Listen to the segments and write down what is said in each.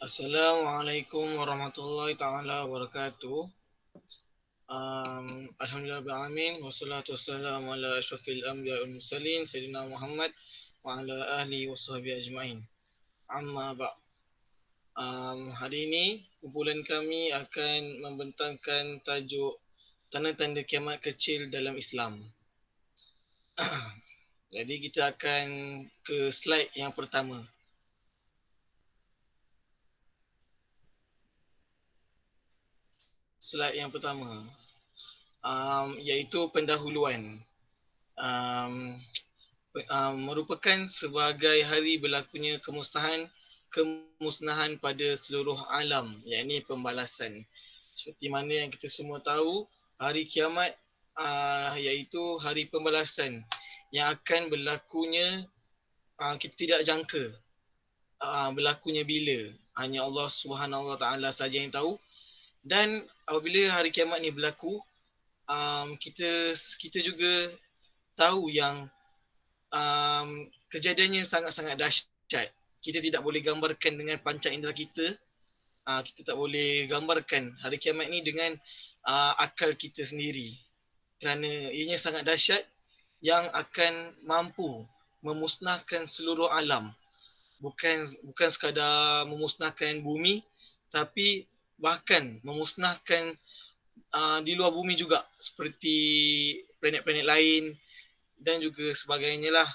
Assalamualaikum warahmatullahi taala wabarakatuh. Alhamdulillah rabbil alamin wassalatu wassalamu ala asyrafil anbiya wal mursalin sayyidina Muhammad wa ala ahlihi washabbihi ajmain. Amma ba'. Hari ini kumpulan kami akan membentangkan tajuk tanda-tanda kiamat kecil dalam Islam. Jadi kita akan ke slide yang pertama. Slide yang pertama. Iaitu pendahuluan. Merupakan sebagai hari berlakunya kemusnahan pada seluruh alam, yakni pembalasan. Seperti mana yang kita semua tahu, hari kiamat iaitu hari pembalasan yang akan berlakunya, kita tidak jangka berlakunya bila. Hanya Allah Subhanahu Wa Taala saja yang tahu. Dan apabila hari kiamat ni berlaku, kita juga tahu yang kejadiannya sangat-sangat dahsyat. Kita tidak boleh gambarkan dengan panca indera kita. Kita tak boleh gambarkan hari kiamat ni dengan akal kita sendiri. Kerana ianya sangat dahsyat yang akan mampu memusnahkan seluruh alam. Bukan sekadar memusnahkan bumi, tapi bahkan memusnahkan di luar bumi juga, seperti planet-planet lain dan juga sebagainya lah.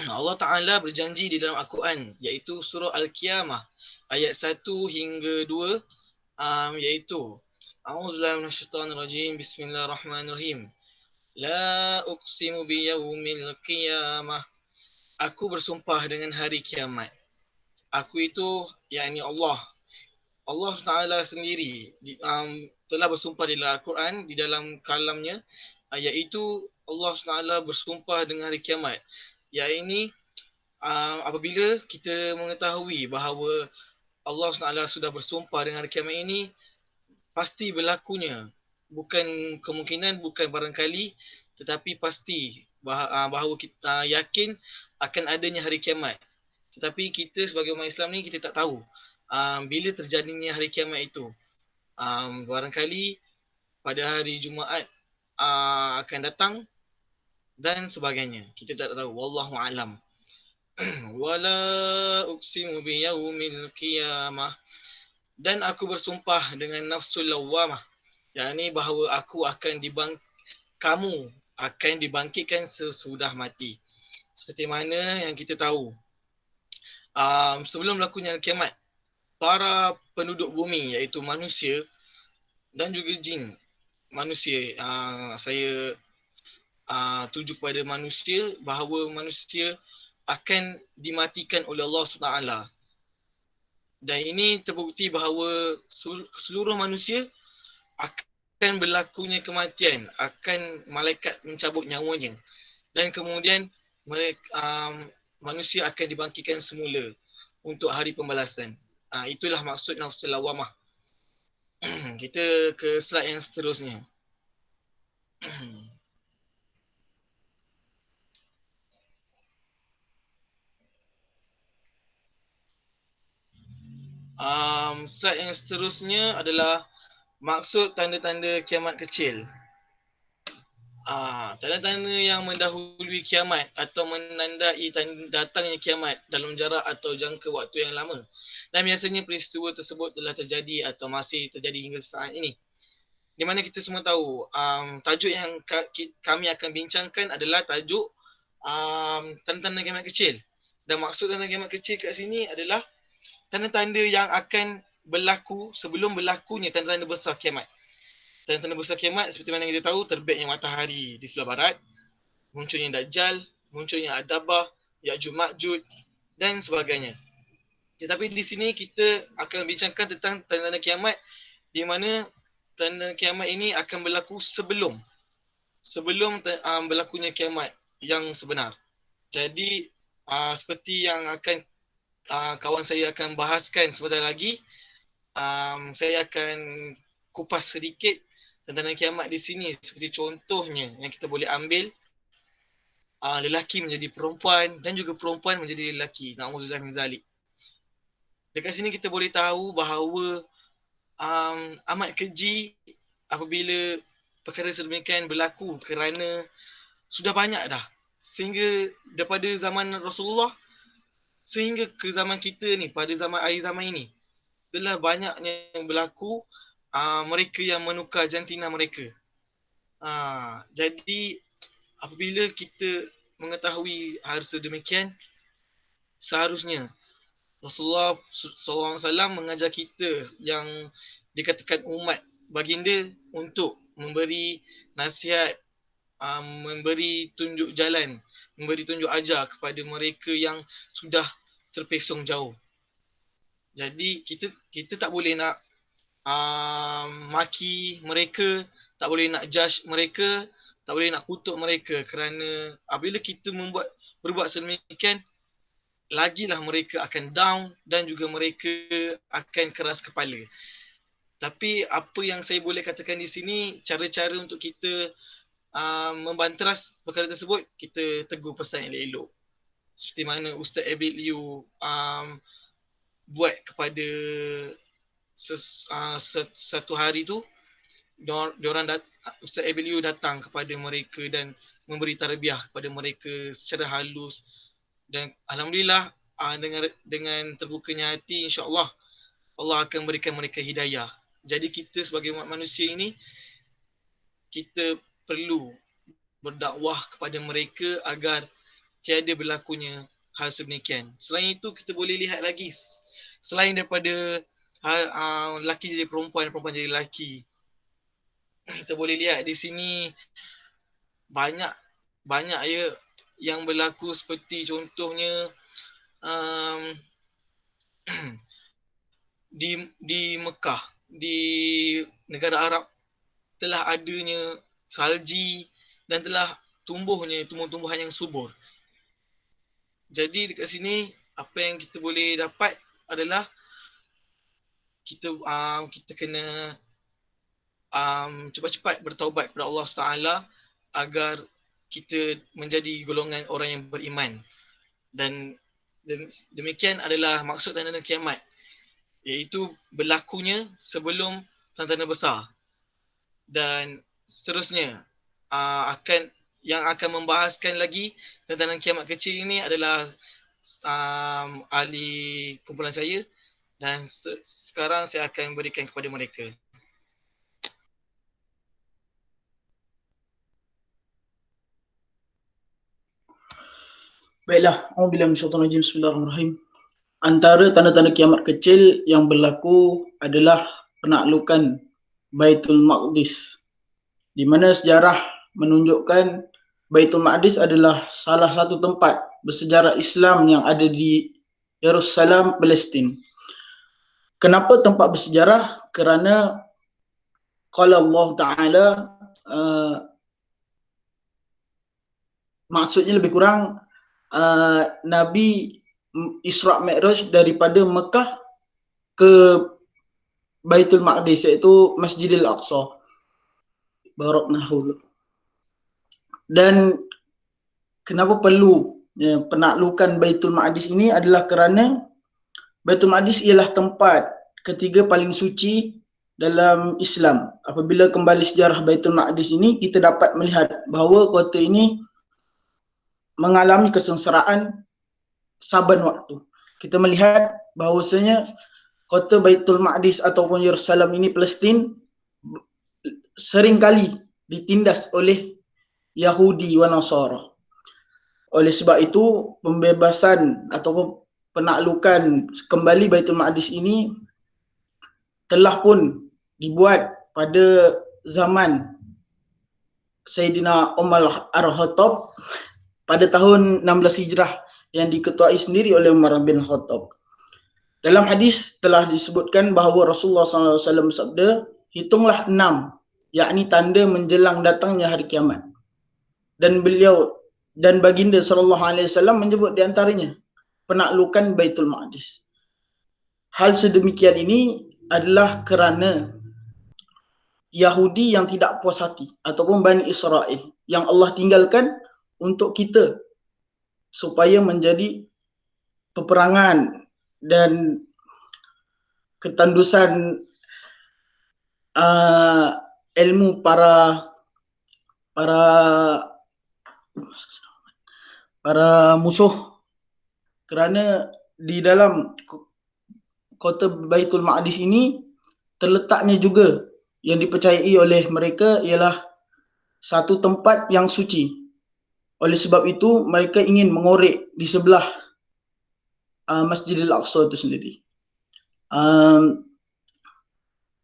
Allah Ta'ala berjanji di dalam Al-Quran, iaitu surah Al-Qiyamah ayat 1 hingga 2, iaitu A'udzubillahi minasyaitonirrajim, Bismillahirrahmanirrahim. La uqsimu biyawmil qiyamah. Aku bersumpah dengan hari kiamat. Aku itu, yakni Allah. Allah Ta'ala sendiri telah bersumpah di dalam Al-Quran, di dalam kalamnya, iaitu Allah Ta'ala bersumpah dengan hari kiamat. Yang ini apabila kita mengetahui bahawa Allah Ta'ala sudah bersumpah dengan hari kiamat ini, pasti berlakunya. Bukan kemungkinan, bukan barangkali, tetapi pasti bahawa kita yakin akan adanya hari kiamat. Tetapi kita sebagai umat Islam ni, kita tak tahu bila terjadinya hari kiamat itu. Barangkali pada hari Jumaat akan datang dan sebagainya. Kita tak tahu. Wallahu a'lam. Wala uqsimu biyaumil qiyamah. Dan aku bersumpah dengan nafsul lawwamah, yakni bahawa kamu akan dibangkitkan sesudah mati. Seperti mana yang kita tahu, sebelum berlakunya kiamat, para penduduk bumi, iaitu manusia dan juga jin. Manusia, saya tuju kepada manusia, bahawa manusia akan dimatikan oleh Allah SWT. Dan ini terbukti bahawa seluruh manusia akan berlakunya kematian, akan malaikat mencabut nyawanya, dan kemudian manusia akan dibangkitkan semula untuk hari pembalasan. Itulah maksud nafsul lawamah. Kita ke slide yang seterusnya. Slide yang seterusnya adalah maksud tanda-tanda kiamat kecil. Tanda-tanda yang mendahului kiamat atau menandai datangnya kiamat dalam jarak atau jangka waktu yang lama. Dan biasanya peristiwa tersebut telah terjadi atau masih terjadi hingga saat ini. Di mana kita semua tahu, tajuk yang kami akan bincangkan adalah tajuk tanda-tanda kiamat kecil. Dan maksud tanda kiamat kecil kat sini adalah tanda-tanda yang akan berlaku sebelum berlakunya tanda-tanda besar kiamat. Tanda-tanda besar kiamat seperti mana kita tahu, terbitnya matahari di sebelah barat, munculnya Dajjal, munculnya Ad-Dabbah, Ya'juj Ma'juj dan sebagainya. Tetapi di sini kita akan bincangkan tentang tanda-tanda kiamat, di mana tanda kiamat ini akan berlaku sebelum berlakunya kiamat yang sebenar. Jadi seperti yang akan kawan saya akan bahaskan sebentar lagi, saya akan kupas sedikit tanda kiamat di sini. Seperti contohnya yang kita boleh ambil, lelaki menjadi perempuan dan juga perempuan menjadi lelaki. Na'udzubillah min zalik. Dekat sini kita boleh tahu bahawa amat keji apabila perkara sedemikian berlaku kerana sudah banyak dah. Sehingga daripada zaman Rasulullah sehingga ke zaman kita ni, pada akhir zaman ini, telah banyaknya yang berlaku mereka yang menukar jantina mereka. Jadi apabila kita mengetahui hal sedemikian, seharusnya Rasulullah SAW mengajar kita yang dikatakan umat baginda untuk memberi nasihat, memberi tunjuk jalan, memberi tunjuk ajar kepada mereka yang sudah terpesong jauh. Jadi kita tak boleh nak maki mereka, tak boleh nak judge mereka, tak boleh nak kutuk mereka, kerana apabila kita berbuat sedemikian, lagilah mereka akan down dan juga mereka akan keras kepala. Tapi apa yang saya boleh katakan di sini, cara-cara untuk kita membanteras perkara tersebut, kita tegur pesan elok-elok. Seperti mana Ustaz Abid Liu buat kepada satu hari tu, Ustaz Abid Liu datang kepada mereka dan memberi tarbiyah kepada mereka secara halus. Dan alhamdulillah dengan terbukanya hati, insya-Allah Allah akan berikan mereka hidayah. Jadi kita sebagai umat manusia ini, kita perlu berdakwah kepada mereka agar tiada berlakunya hal sedemikian. Selain itu, kita boleh lihat lagi, selain daripada lelaki jadi perempuan, perempuan jadi lelaki, kita boleh lihat di sini banyak ya yang berlaku, seperti contohnya di Mekah, di negara Arab, telah adanya salji dan telah tumbuhnya tumbuh-tumbuhan yang subur. Jadi dekat sini apa yang kita boleh dapat adalah kita kena cepat-cepat bertaubat kepada Allah SWT agar kita menjadi golongan orang yang beriman. Dan demikian adalah maksud tanda kiamat, iaitu berlakunya sebelum tanda-tanda besar. Dan seterusnya yang akan membahaskan lagi tentang kiamat kecil ini adalah ahli kumpulan saya, dan sekarang saya akan berikan kepada mereka. Baiklah, auzubillahi minasyaitonir rajim. Bismillahirrahmanirrahim. Antara tanda-tanda kiamat kecil yang berlaku adalah penaklukan Baitul Maqdis, di mana sejarah menunjukkan Baitul Maqdis adalah salah satu tempat bersejarah Islam yang ada di Yerusalem, Palestin. Kenapa tempat bersejarah? Kerana qala Allah Ta'ala, maksudnya lebih kurang Nabi Isra' Mi'raj daripada Mekah ke Baitul Maqdis, iaitu Masjidil Aqsa. Baraknahu. Dan kenapa perlu penaklukan Baitul Maqdis ini adalah kerana Baitul Maqdis ialah tempat ketiga paling suci dalam Islam. Apabila kembali sejarah Baitul Maqdis ini, kita dapat melihat bahawa kota ini mengalami kesengsaraan saban waktu. Kita melihat bahawasanya kota Baitul Maqdis ataupun Yerusalem ini, Palestin, seringkali ditindas oleh Yahudi wa Nasara. Oleh sebab itu, pembebasan ataupun penaklukan kembali Baitul Maqdis ini telah pun dibuat pada zaman Sayyidina Umar Al-Khattab pada tahun 16 Hijrah yang diketuai sendiri oleh Umar bin Khattab. Dalam hadis telah disebutkan bahawa Rasulullah SAW bersabda, hitunglah 6, yakni tanda menjelang datangnya hari kiamat. Dan beliau dan baginda SAW menyebut di antaranya penaklukan Baitul Maqdis. Hal sedemikian ini adalah kerana Yahudi yang tidak puas hati ataupun Bani Israel yang Allah tinggalkan untuk kita supaya menjadi peperangan dan ketandusan ilmu para musuh, kerana di dalam kota Baitul Maqdis ini terletaknya juga yang dipercayai oleh mereka ialah satu tempat yang suci. Oleh sebab itu mereka ingin mengorek di sebelah Masjidil Aqsa itu sendiri.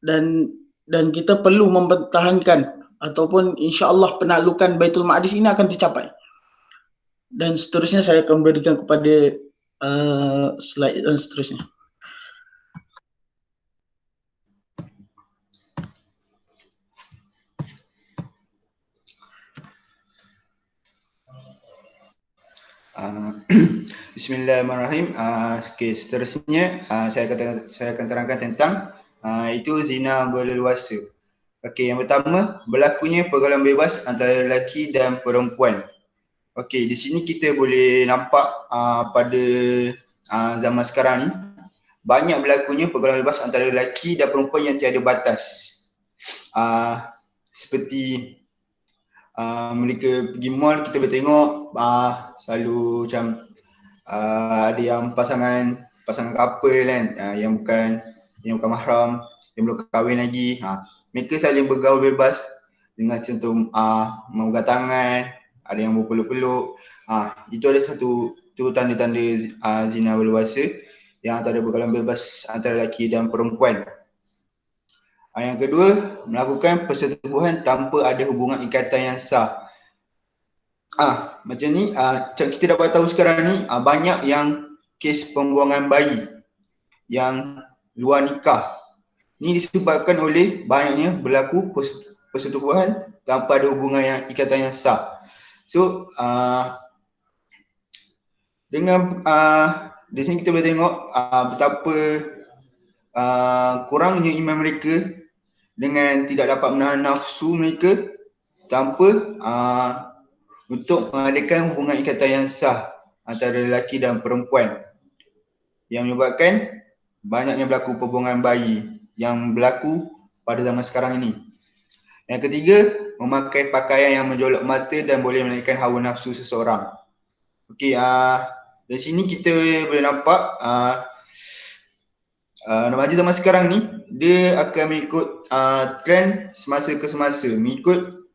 Dan kita perlu mempertahankan ataupun insya-Allah penaklukan Baitul Maqdis ini akan tercapai. Dan seterusnya saya akan berikan kepada slide dan seterusnya. Bismillahirrahmanirrahim. Okay, seterusnya saya akan terangkan tentang itu zina berleluasa. Okey, yang pertama, berlakunya pergaulan bebas antara lelaki dan perempuan. Okey, di sini kita boleh nampak pada zaman sekarang ni banyak berlakunya pergaulan bebas antara lelaki dan perempuan yang tiada batas. Seperti mereka pergi mall, kita boleh tengok selalu macam ada yang pasangan couple kan, yang bukan mahram, yang belum kahwin lagi. Mereka saling bergaul bebas dengan contoh memegang tangan, ada yang berpeluk-peluk. Itu ada satu tanda-tanda zina berleluasa yang antara pergaulan bebas antara lelaki dan perempuan. Yang kedua, melakukan persetubuhan tanpa ada hubungan ikatan yang sah. Macam ni, kita dapat tahu sekarang ni banyak yang kes pembuangan bayi yang luar nikah. Ini disebabkan oleh banyaknya berlaku persetubuhan tanpa ada hubungan yang ikatan yang sah. So, dengan di sini kita boleh tengok betapa kurangnya iman mereka dengan tidak dapat menahan nafsu mereka tanpa untuk mengadakan hubungan ikatan yang sah antara lelaki dan perempuan, yang menyebabkan banyaknya berlaku pembuangan bayi yang berlaku pada zaman sekarang ini. Yang ketiga, memakai pakaian yang menjolok mata dan boleh menaikkan hawa nafsu seseorang. Okey, dari sini kita boleh nampak remaja zaman sekarang ni dia akan mengikut trend semasa ke semasa, mengikut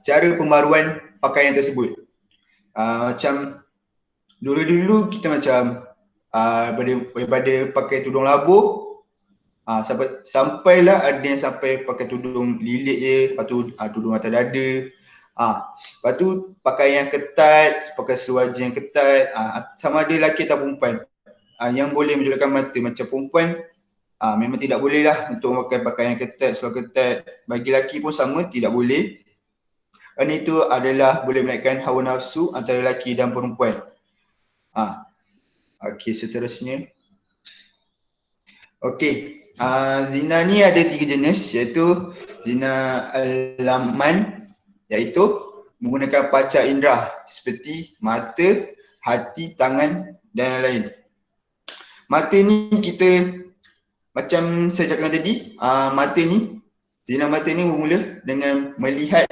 cara pembaruan pakaian tersebut. Macam dulu-dulu kita macam daripada pakai tudung labuh, sampailah ada yang sampai pakai tudung lilit je, lepas tu tudung atas dada. Lepas tu pakaian yang ketat, pakai seluar jeans yang ketat, sama ada lelaki atau perempuan. Yang boleh menjolokkan mata, macam perempuan memang tidak boleh lah untuk memakai pakaian yang ketat, seluar ketat. Bagi lelaki pun sama, tidak boleh. Dan itu adalah boleh menaikkan hawa nafsu antara lelaki dan perempuan. Okey, seterusnya. Okey, zina ni ada 3 jenis, iaitu zina al-laman, iaitu menggunakan panca indera seperti mata, hati, tangan dan lain-lain. Mata ni kita, macam saya cakap tadi, mata ni, zina mata ni bermula dengan melihat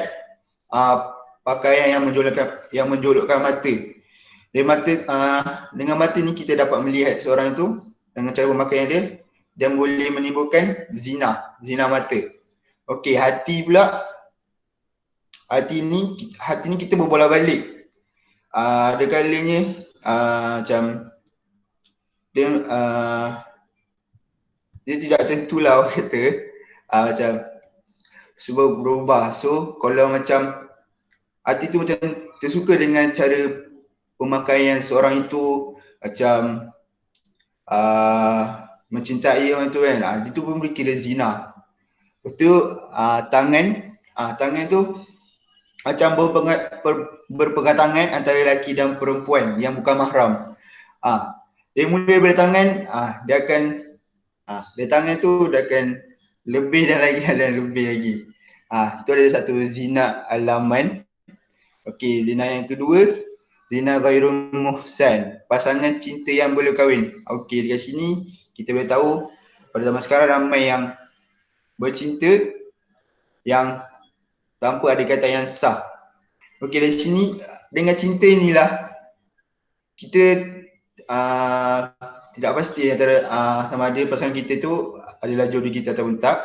pakaian yang menjolokkan mata. Dengan mata ni kita dapat melihat seorang itu dengan cara pemakaian dia dan boleh menimbulkan zina mata. Okey, hati pula, hati ni kita berbola balik. Ada kalanya macam dia tidak tentulah orang kata, macam semua berubah. So kalau macam hati tu macam tersuka dengan cara pemakaian seorang itu, macam mencintai orang tu kan, itu pun boleh kira zina. Lepas tu tangan tu macam berpegang tangan antara lelaki dan perempuan yang bukan mahram. Dia mula daripada tangan, dia akan dari tangan tu dia akan lebih dan lebih lagi. Itu ada satu zina al-laman. Okey, zina yang kedua, zina ghairul muhsan, pasangan cinta yang belum kahwin. Okey, dekat sini kita boleh tahu pada zaman sekarang ramai yang bercinta yang tanpa ada kata yang sah. Okey, dari sini dengan cinta inilah kita tidak pasti antara sama ada pasangan kita tu adalah jodoh kita ataupun tak,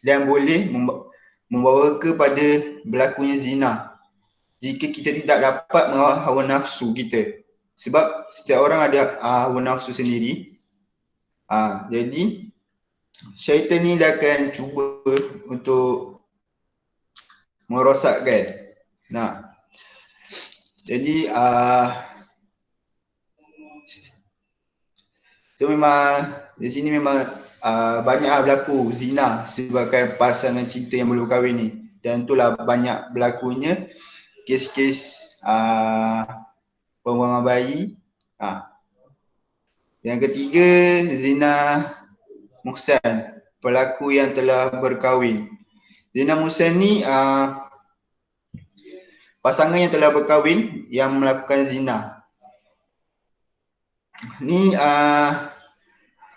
dan boleh membawa kepada berlakunya zina jika kita tidak dapat mengawal hawa nafsu kita. Sebab setiap orang ada hawa nafsu sendiri. Jadi syaitan ni dia akan cuba untuk merosakkan. Nah, jadi so memang di sini memang banyak berlaku zina sebabkan pasangan cinta yang belum kahwin ni, dan itulah banyak berlakunya kes-kes pembuangan bayi. Yang ketiga, zina muhsan, pelaku yang telah berkahwin. Zina muhsan ni pasangan yang telah berkahwin yang melakukan zina. Ni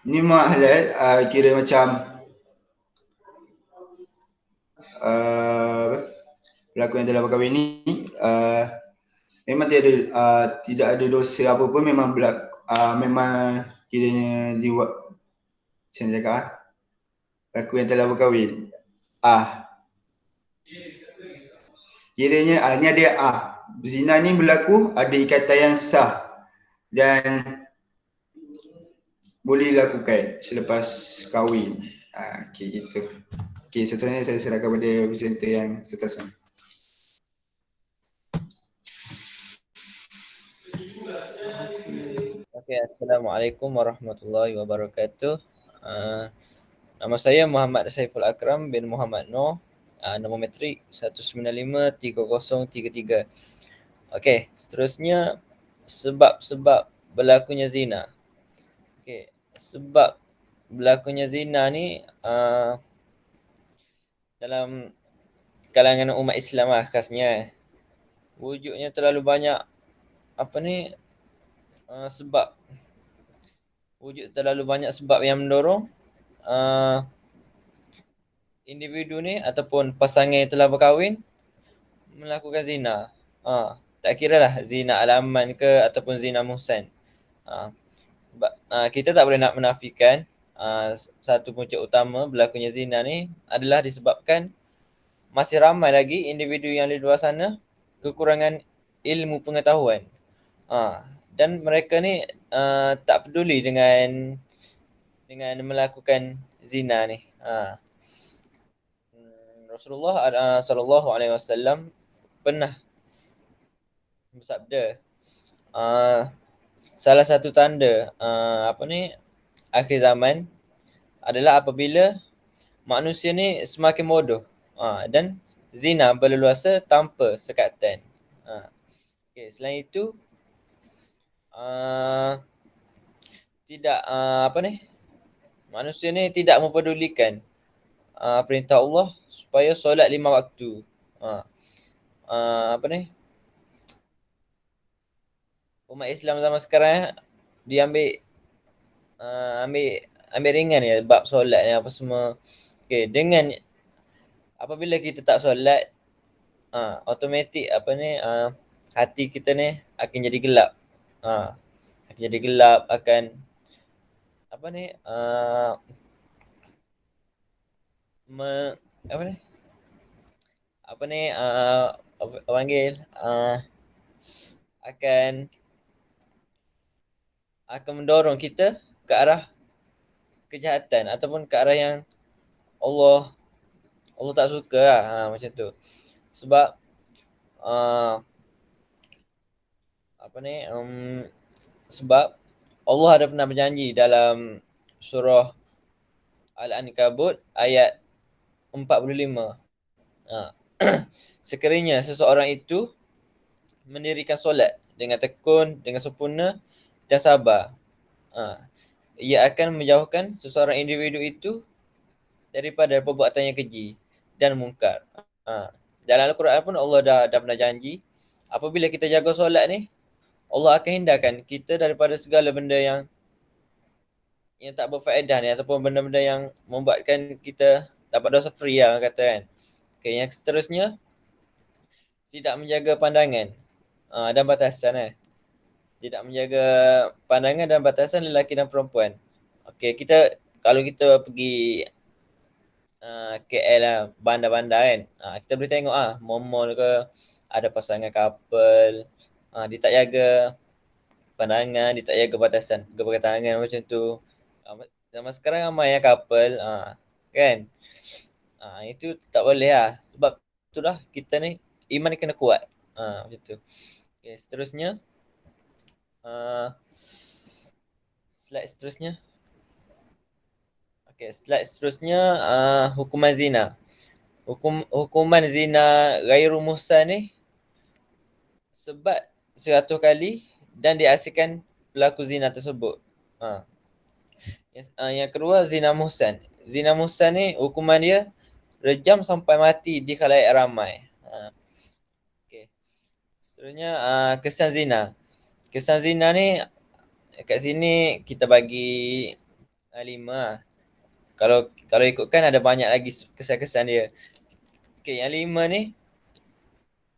memang halal, kira macam pelaku yang telah berkahwin ni memang tidak ada dosa apa pun, memang memang kiranya saya cakap pelaku yang telah berkahwin. Kiranya ni ada zina ni berlaku, ada ikatan yang sah dan boleh dilakukan selepas kahwin. Okey, gitu. Okey, seterusnya saya serahkan kepada presenter yang seterusnya. Okey, Assalamualaikum warahmatullahi wabarakatuh. Nama saya Muhammad Saiful Akram bin Muhammad Noor. Nombor metrik 1953033. Okey, seterusnya sebab-sebab berlakunya zina. Okey, sebab berlakunya zina ni dalam kalangan umat Islam lah khasnya. Wujudnya terlalu banyak sebab. Wujud terlalu banyak sebab yang mendorong individu ni ataupun pasangan yang telah berkahwin melakukan zina. Tak kira lah zina alaman ke ataupun zina muhsan. Sebab kita tak boleh nak menafikan satu punca utama berlakunya zina ni adalah disebabkan masih ramai lagi individu yang di luar sana kekurangan ilmu pengetahuan. Dan mereka ni tak peduli dengan melakukan zina ni. Rasulullah sallallahu alaihi wasallam pernah bersabda, salah satu tanda akhir zaman adalah apabila manusia ni semakin bodoh dan zina berleluasa tanpa sekatan. Okay, selain itu manusia ni tidak mempedulikan perintah Allah supaya solat 5 waktu. Umat Islam zaman sekarang dia ambil ringan ya bab solat ni apa semua. Okey, dengan apabila kita tak solat, automatik hati kita ni akan jadi gelap. Akan jadi gelap, akan akan mendorong kita ke arah kejahatan ataupun ke arah yang Allah tak suka lah, macam tu. Sebab sebab Allah ada pernah berjanji dalam surah Al-Ankabut ayat 45. Sekiranya seseorang itu mendirikan solat dengan tekun, dengan sempurna dan sabar, ia akan menjauhkan seseorang individu itu daripada perbuatan yang keji dan mungkar. Dalam Al-Quran pun Allah dah pernah janji apabila kita jaga solat ni, Allah akan hindarkan kita daripada segala benda yang yang tak berfaedah ni ataupun benda-benda yang membuatkan kita dapat dosa free lah kata kan. Okay, yang seterusnya tidak menjaga pandangan dan batasan Tidak menjaga pandangan dan batasan lelaki dan perempuan. Okay, kalau kita pergi KL lah, bandar-bandar kan, kita boleh tengok mall-mall ke ada pasangan couple, dia tak jaga pandangan, dia tak jaga batasan gebrakan tangan macam tu. Zaman sekarang ramai yang couple kan. Itu tak boleh lah. Sebab itulah kita ni iman kena kuat. Macam tu. Okay, seterusnya slide seterusnya. Okay, slide seterusnya hukuman zina. Hukuman zina ghairu muhsan ni sebat 100 kali dan diasingkan pelaku zina tersebut. Yang kedua zina muhsan. Zina muhsan ni hukuman dia rejam sampai mati di khalayak ramai. Okay. Seterusnya kesan zina. Kesan zina ni kat sini kita bagi 5. Kalau ikutkan ada banyak lagi kesan-kesan dia. Okay, yang 5 ni,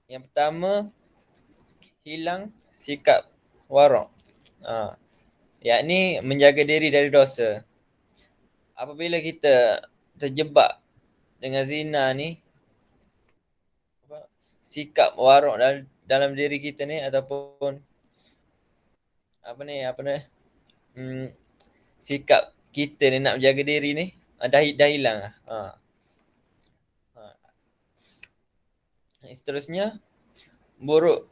yang pertama hilang sikap warok. Yakni menjaga diri dari dosa. Apabila kita terjebak dengan zina ni, sikap warok dalam diri kita ni ataupun sikap kita ni nak menjaga diri ni dah hilang lah. Seterusnya buruk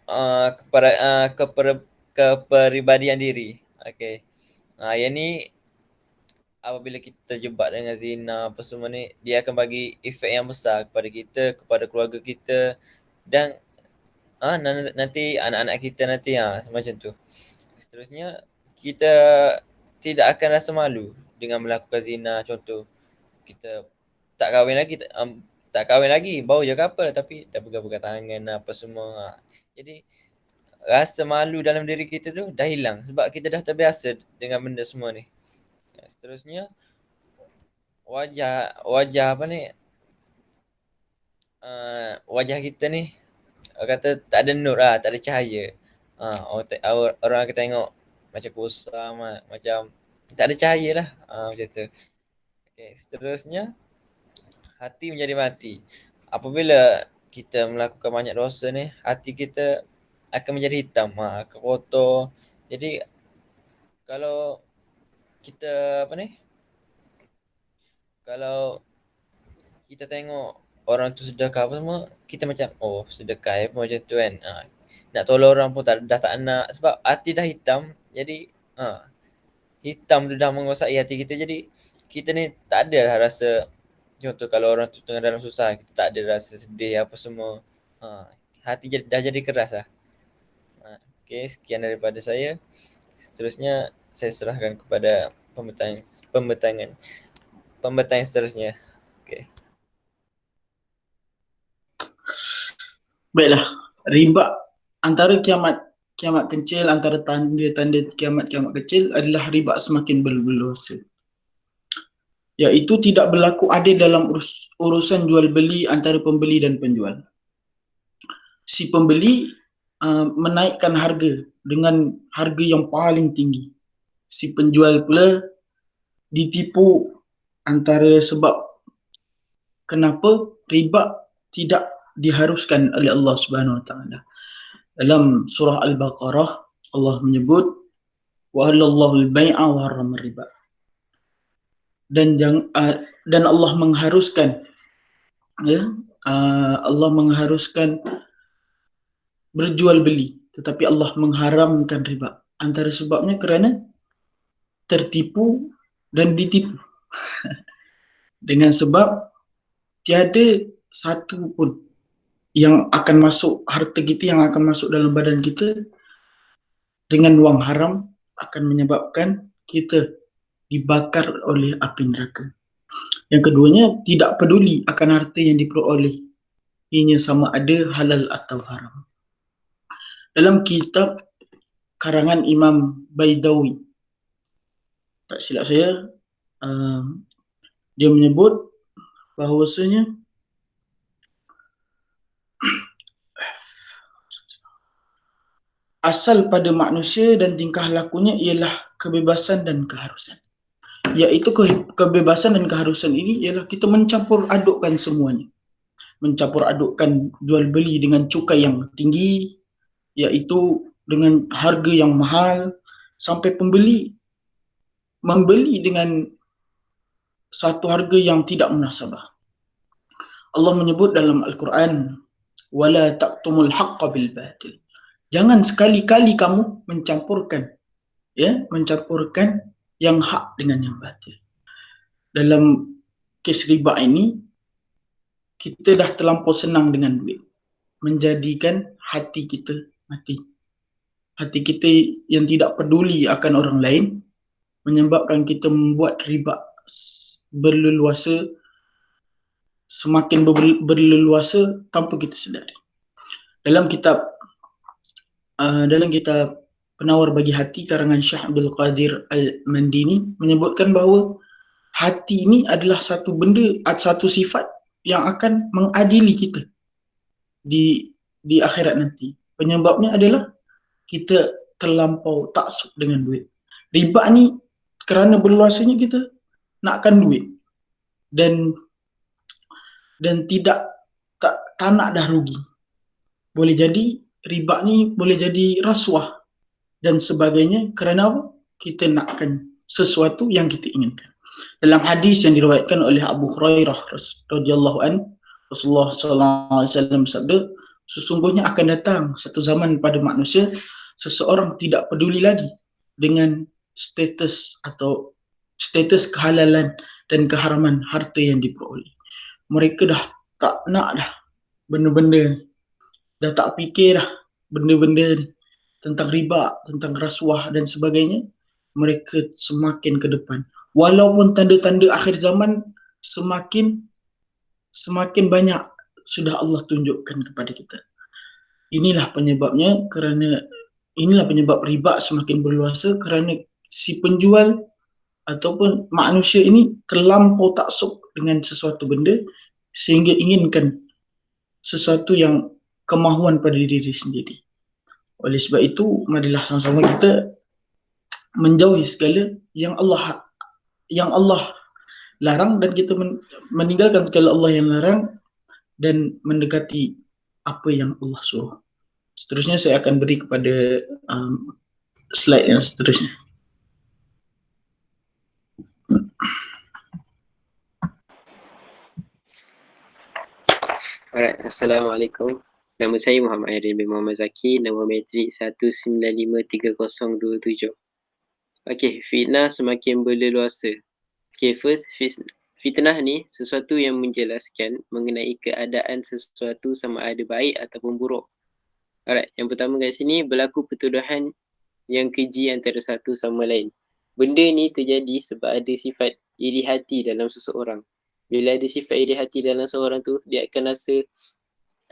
kepribadian diri. Okay. Yang ni apabila kita terjebak dengan zina apa semua ni, dia akan bagi efek yang besar kepada kita, kepada keluarga kita dan nanti anak-anak kita nanti macam tu. Seterusnya kita tidak akan rasa malu dengan melakukan zina. Contoh kita tak kahwin lagi, baru je couple tapi dah pegang-pegang tangan apa semua. Jadi rasa malu dalam diri kita tu dah hilang sebab kita dah terbiasa dengan benda semua ni. Seterusnya wajah kita ni kata tak ada nur lah, tak ada cahaya. Orang akan tengok macam kusam, macam tak ada cahaya lah, macam tu. Okay, seterusnya hati menjadi mati. Apabila kita melakukan banyak dosa ni, hati kita akan menjadi hitam, akan kotor. Jadi kalau kita kalau kita tengok orang tu sedekah apa semua, kita macam sedekah macam tu kan. Nak tolong orang pun dah tak nak sebab hati dah hitam. Jadi hitam tu dah menguasai hati kita. Jadi kita ni tak ada lah rasa. Contoh kalau orang tu tengah dalam susah, kita tak ada rasa sedih apa semua. Hati dah jadi keras lah. Okay, sekian daripada saya. Seterusnya saya serahkan kepada pembetang seterusnya. Okay. Baiklah, riba antara kiamat kecil, antara tanda-tanda kiamat kecil adalah riba semakin berdosa. Iaitu tidak berlaku adil dalam urusan jual beli antara pembeli dan penjual. Si pembeli menaikkan harga dengan harga yang paling tinggi. Si penjual pula ditipu antara sebab kenapa riba tidak diharuskan oleh Allah Subhanahu Wa Taala. Dalam surah Al-Baqarah Allah menyebut wa halallahu al-bai'a wa harrama riba. Dan Allah mengharuskan Allah mengharuskan berjual beli, tetapi Allah mengharamkan riba. Antara sebabnya kerana tertipu dan ditipu. Dengan sebab tiada satu pun yang akan masuk, harta kita yang akan masuk dalam badan kita dengan wang haram akan menyebabkan kita dibakar oleh api neraka. Yang keduanya, tidak peduli akan harta yang diperoleh, ianya sama ada halal atau haram. Dalam kitab karangan Imam Baidawi, tak silap saya, dia menyebut bahawasanya asal pada manusia dan tingkah lakunya ialah kebebasan dan keharusan. Iaitu kebebasan dan keharusan ini ialah kita mencampur adukkan semuanya. Mencampur adukkan jual beli dengan cukai yang tinggi, iaitu dengan harga yang mahal, sampai pembeli membeli dengan satu harga yang tidak munasabah. Allah menyebut dalam Al-Quran, wala taqtumul haqqa bil batil. Jangan sekali-kali kamu mencampurkan yang hak dengan yang batil. Dalam kes riba ini, kita dah terlampau senang dengan duit, menjadikan hati kita mati. Hati kita yang tidak peduli akan orang lain menyebabkan kita membuat riba berleluasa, semakin berleluasa tanpa kita sedari. Dalam kitab Penawar Bagi Hati karangan Syekh Abdul Qadir Al-Mandini menyebutkan bahawa hati ini adalah satu benda, satu sifat yang akan mengadili kita di akhirat nanti. Penyebabnya adalah kita terlampau taksub dengan duit. Riba ni kerana berluasanya kita nakkan duit dan tak nak dah rugi. Boleh jadi riba ni boleh jadi rasuah dan sebagainya kerana apa? Kita nakkan sesuatu yang kita inginkan. Dalam hadis yang diriwayatkan oleh Abu Hurairah radhiyallahu anhu, Rasulullah sallallahu alaihi wasallam sabda, sesungguhnya akan datang satu zaman pada manusia seseorang tidak peduli lagi dengan status kehalalan dan keharaman harta yang diperoleh. Mereka dah tak nak dah benda-benda, dah tak fikir dah benda-benda tentang riba, tentang rasuah dan sebagainya. Mereka semakin ke depan. Walaupun tanda-tanda akhir zaman semakin banyak sudah Allah tunjukkan kepada kita. Inilah penyebab riba semakin berluasa kerana si penjual ataupun manusia ini terlampau taksub dengan sesuatu benda sehingga inginkan sesuatu yang kemahuan pada diri sendiri. Oleh sebab itu, marilah sama-sama kita menjauhi segala yang Allah larang dan kita meninggalkan segala Allah yang larang dan mendekati apa yang Allah suruh. Seterusnya saya akan beri kepada slide yang seterusnya. Alright, Assalamualaikum. Nama saya Muhammad Airin bin Muhammad Zaki, nama matrik 1953027. Okey, fitnah semakin berleluasa. Okey, first, fitnah ni sesuatu yang menjelaskan mengenai keadaan sesuatu sama ada baik ataupun buruk. Alright, yang pertama kat sini berlaku pertuduhan yang keji antara satu sama lain. Benda ni terjadi sebab ada sifat iri hati dalam seseorang. Bila ada sifat iri hati dalam seorang tu, dia akan rasa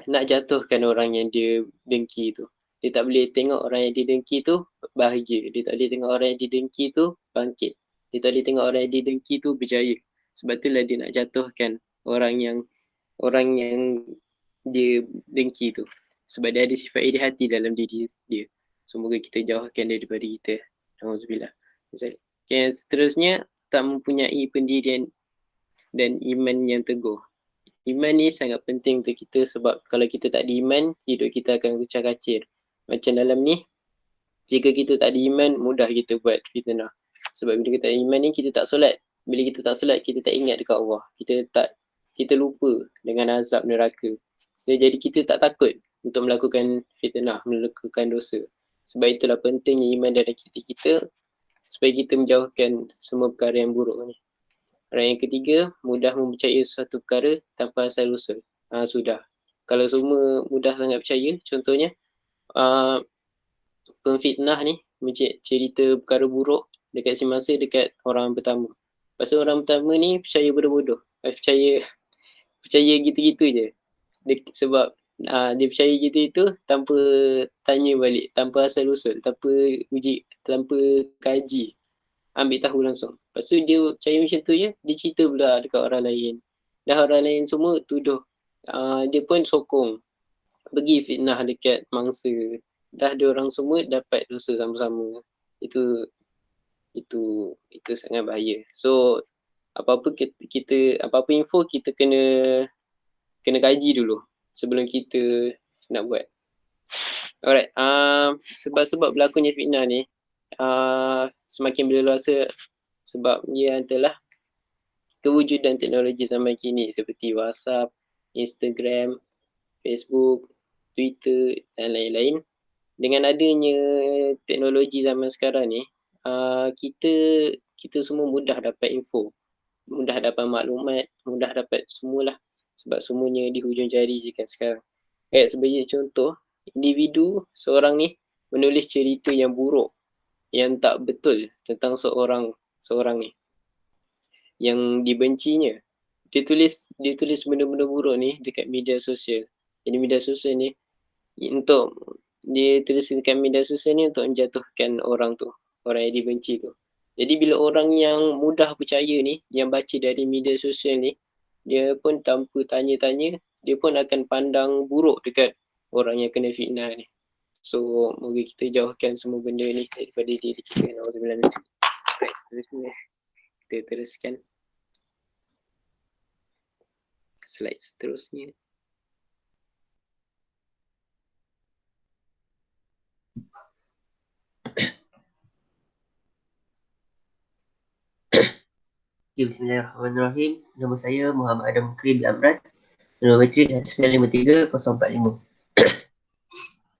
nak jatuhkan orang yang dia dengki tu. Dia tak boleh tengok orang yang dia dengki tu bahagia. Dia tak boleh tengok orang yang dia dengki tu bangkit. Dia tak boleh tengok orang yang dia dengki tu berjaya. Sebab itulah dia nak jatuhkan orang yang dia dengki tu. Sebab dia ada sifat iri hati dalam diri dia. Semoga kita jauhkan dia daripada kita. Alhamdulillah. Okay, yang seterusnya, tak mempunyai pendirian dan iman yang teguh. Iman ni sangat penting untuk kita sebab kalau kita tak ada iman, hidup kita akan kucar-kacir. Macam dalam ni, jika kita tak ada iman, mudah kita buat fitnah. Sebab bila kita tak ada iman ni, kita tak solat. Bila kita tak solat, kita tak ingat dekat Allah. Kita lupa dengan azab neraka. So, jadi kita tak takut untuk melakukan fitnah, melakukan dosa. Sebab itulah pentingnya iman dalam kita supaya kita menjauhkan semua perkara yang buruk ni. Yang ketiga, mudah mempercayai sesuatu perkara tanpa asal usul. Sudah. Kalau semua mudah sangat percaya, contohnya pemfitnah ni cerita perkara buruk dekat si masa dekat orang pertama. Pasal orang pertama ni percaya bodoh-bodoh. Percaya gitu-gitu je. Sebab dia percaya gitu tanpa tanya balik, tanpa asal usul, tanpa uji, tanpa kaji. ambil tahu langsung. Lepas tu dia percaya macam tu je, dia cerita pula dekat orang lain. Dah orang lain semua tuduh. Dia pun sokong bagi fitnah dekat mangsa. Dah dia orang semua dapat dosa sama-sama. Itu sangat bahaya. So apa-apa apa-apa info kita kena kaji dulu sebelum kita nak buat. Alright, sebab berlakunya fitnah ni semakin berleluasa sebab ia adalah kewujudan teknologi zaman kini seperti WhatsApp, Instagram, Facebook, Twitter dan lain-lain. Dengan adanya teknologi zaman sekarang ni, kita semua mudah dapat info, mudah dapat maklumat, mudah dapat semualah sebab semuanya di hujung jari je kan sekarang. Sebagai contoh, individu seorang ni menulis cerita yang buruk, yang tak betul tentang seorang ni yang dibencinya. Dia tulis benda-benda buruk ni dekat media sosial. Jadi media sosial ni dia tulis dekat media sosial ni untuk menjatuhkan orang tu, orang yang dibenci tu. Jadi bila orang yang mudah percaya ni, yang baca dari media sosial ni, dia pun tanpa tanya-tanya, dia pun akan pandang buruk dekat orang yang kena fitnah ni. So, moga kita jauhkan semua benda ni daripada diri kita. Alhamdulillah. Baik, seterusnya kita teruskan slide seterusnya. Okay, bismillahirrahmanirrahim. Nama saya Muhammad Adam Krim Amran. Nombor matrik 953-045.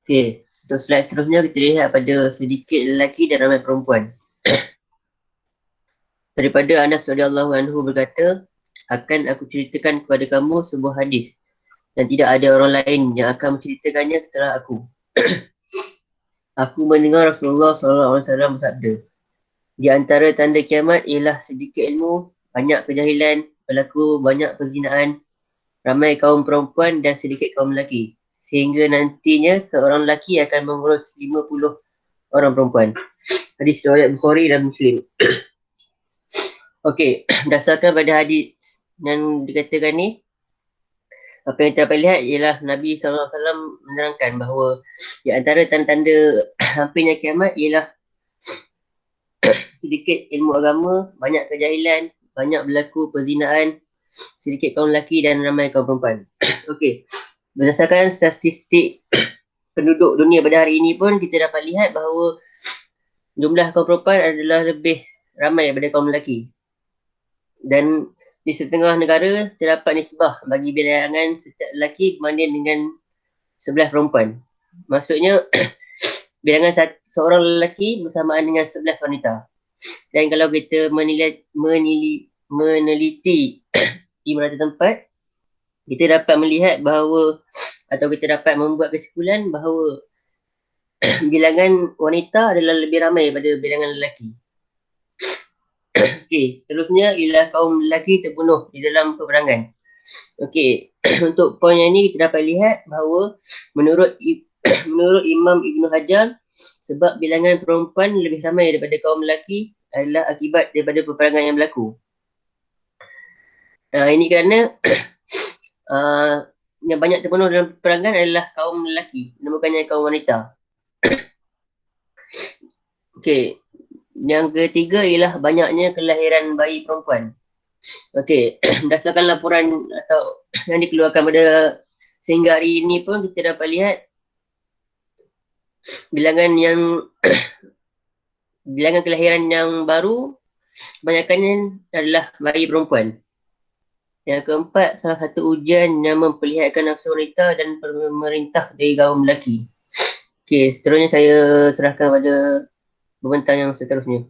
Okay, untuk slide seterusnya kita lihat pada sedikit lelaki dan ramai perempuan. Daripada Anas radhiyallahu anhu berkata, akan aku ceritakan kepada kamu sebuah hadis dan tidak ada orang lain yang akan menceritakannya setelah aku. Aku mendengar Rasulullah SAW bersabda, di antara tanda kiamat ialah sedikit ilmu, banyak kejahilan, berlaku banyak perzinaan, ramai kaum perempuan dan sedikit kaum lelaki. Sehingga nantinya seorang lelaki akan mengurus 50 orang perempuan. Hadis riwayat Bukhari dan Muslim. Okey, berdasarkan pada hadis yang dikatakan ni, apa yang kita dapat lihat ialah Nabi SAW menerangkan bahawa di antara tanda-tanda hampirnya kiamat ialah sedikit ilmu agama, banyak kejahilan, banyak berlaku perzinaan, sedikit kaum lelaki dan ramai kaum perempuan. Okey, berdasarkan statistik penduduk dunia pada hari ini pun kita dapat lihat bahawa jumlah kaum perempuan adalah lebih ramai daripada kaum lelaki. Dan di setengah negara terdapat nisbah bagi bilangan setiap lelaki berbanding dengan 11 perempuan. Maksudnya bilangan seorang lelaki bersamaan dengan 11 wanita. Dan kalau kita meneliti di beberapa tempat, kita dapat melihat bahawa atau kita dapat membuat kesimpulan bahawa bilangan wanita adalah lebih ramai daripada bilangan lelaki. Okey, seterusnya ialah kaum lelaki terbunuh di dalam peperangan. Okey, untuk poin yang ini kita dapat lihat bahawa menurut Imam Ibn Hajar, sebab bilangan perempuan lebih ramai daripada kaum lelaki adalah akibat daripada peperangan yang berlaku. Ini kerana yang banyak terbunuh dalam peperangan adalah kaum lelaki, bukannya kaum wanita. Okey, yang ketiga ialah banyaknya kelahiran bayi perempuan. Okey, berdasarkan laporan atau yang dikeluarkan pada sehingga hari ini pun kita dapat lihat bilangan kelahiran yang baru kebanyakannya adalah bayi perempuan. Yang keempat, salah satu ujian yang memperlihatkan nafsu wanita dan pemerintah dari kaum lelaki. Okey, seterusnya saya serahkan pada pembentang yang seterusnya.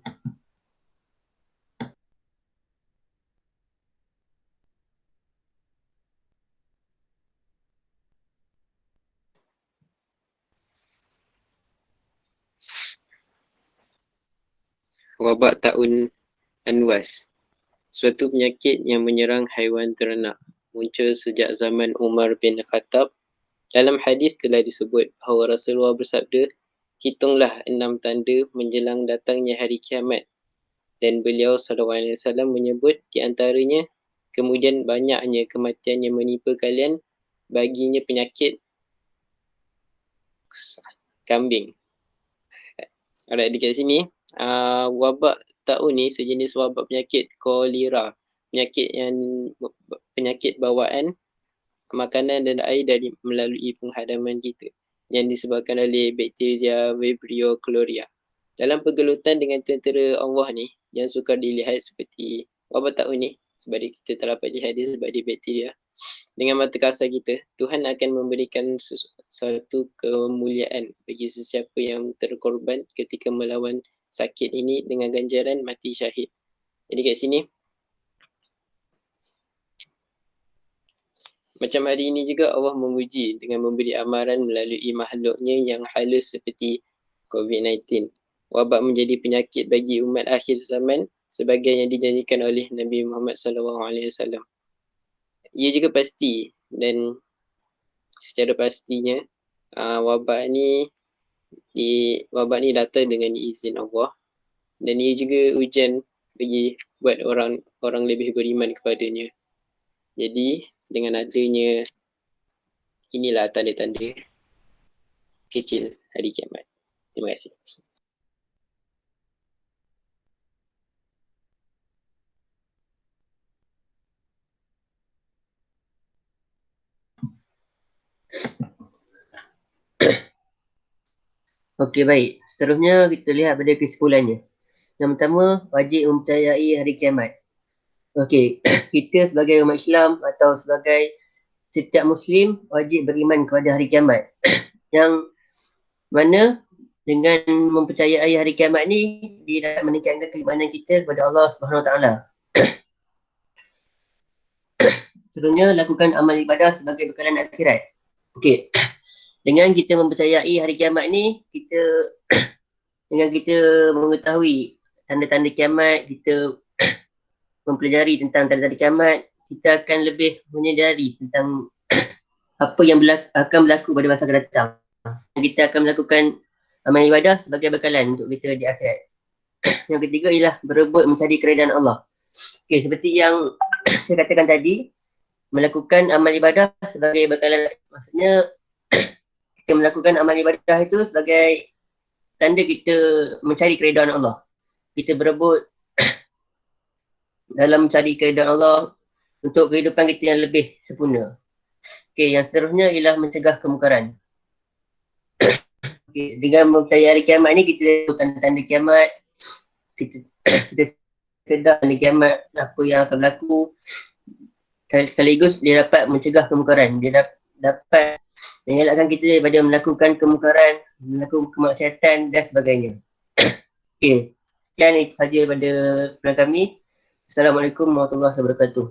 Wabak taun Anwas, suatu penyakit yang menyerang haiwan ternak, muncul sejak zaman Umar bin Khattab. Dalam hadis telah disebut bahawa Rasulullah bersabda, hitunglah 6 tanda menjelang datangnya hari kiamat. Dan beliau SAW menyebut di antaranya, kemudian banyaknya kematian yang menimpa kalian baginya penyakit kambing. Alright, dekat sini wabak taun ni sejenis wabak penyakit kolera, penyakit bawaan makanan dan air dari melalui penghadaman kita yang disebabkan oleh bakteria Vibrio chloriae. Dalam pergelutan dengan tentera Allah ni yang sukar dilihat seperti wabak taun ni, sebab kita tak dapat lihat dia sebab dia bakteria, dengan mata kasar kita, Tuhan akan memberikan suatu kemuliaan bagi sesiapa yang terkorban ketika melawan sakit ini dengan ganjaran mati syahid. Jadi kat sini, macam hari ini juga Allah memuji dengan memberi amaran melalui makhluknya yang halus seperti COVID-19. Wabak menjadi penyakit bagi umat akhir zaman sebagai yang dijanjikan oleh Nabi Muhammad SAW. Ia juga pasti dan secara pastinya wabak ni datang dengan izin Allah, dan ia juga ujian buat orang lebih beriman kepadanya. Jadi dengan adanya inilah tanda-tanda kecil hari kiamat. Terima kasih. Okey, baik. Seterusnya kita lihat pada kesimpulannya. Yang pertama, wajib mempercayai hari kiamat. Okey, kita sebagai umat Islam atau sebagai setiap Muslim wajib beriman kepada hari kiamat. Yang mana dengan mempercayai hari kiamat ni, dia dapat meningkatkan keimanan kita kepada Allah Subhanahu Wa Taala. Seterusnya, lakukan amal ibadah sebagai bekalan akhirat. Okey. Dengan kita mempercayai hari kiamat ni, dengan kita mengetahui tanda-tanda kiamat, kita mempelajari tentang tanda-tanda kiamat, kita akan lebih menyedari tentang apa yang akan berlaku pada masa akan datang. Kita akan melakukan amal ibadah sebagai bekalan untuk kita di akhirat. Yang ketiga ialah berebut mencari keredaan Allah. Okey, seperti yang saya katakan tadi, melakukan amal ibadah sebagai bekalan, maksudnya kita melakukan amal ibadah itu sebagai tanda kita mencari keredaan Allah. Kita berebut dalam mencari keredaan Allah untuk kehidupan kita yang lebih sempurna. Okey, yang seterusnya ialah mencegah kemungkaran. Okey, dengan mempercayai hari kiamat ni, kita tahu tanda kiamat, kita sedar tanda kiamat, apa yang akan berlaku. Sekaligus dia dapat mencegah kemungkaran. Dia dapat mengelakkan kita daripada melakukan kemungkaran, melakukan kemaksiatan dan sebagainya. Okey, sekian itu saja daripada program kami. Assalamualaikum warahmatullahi wabarakatuh.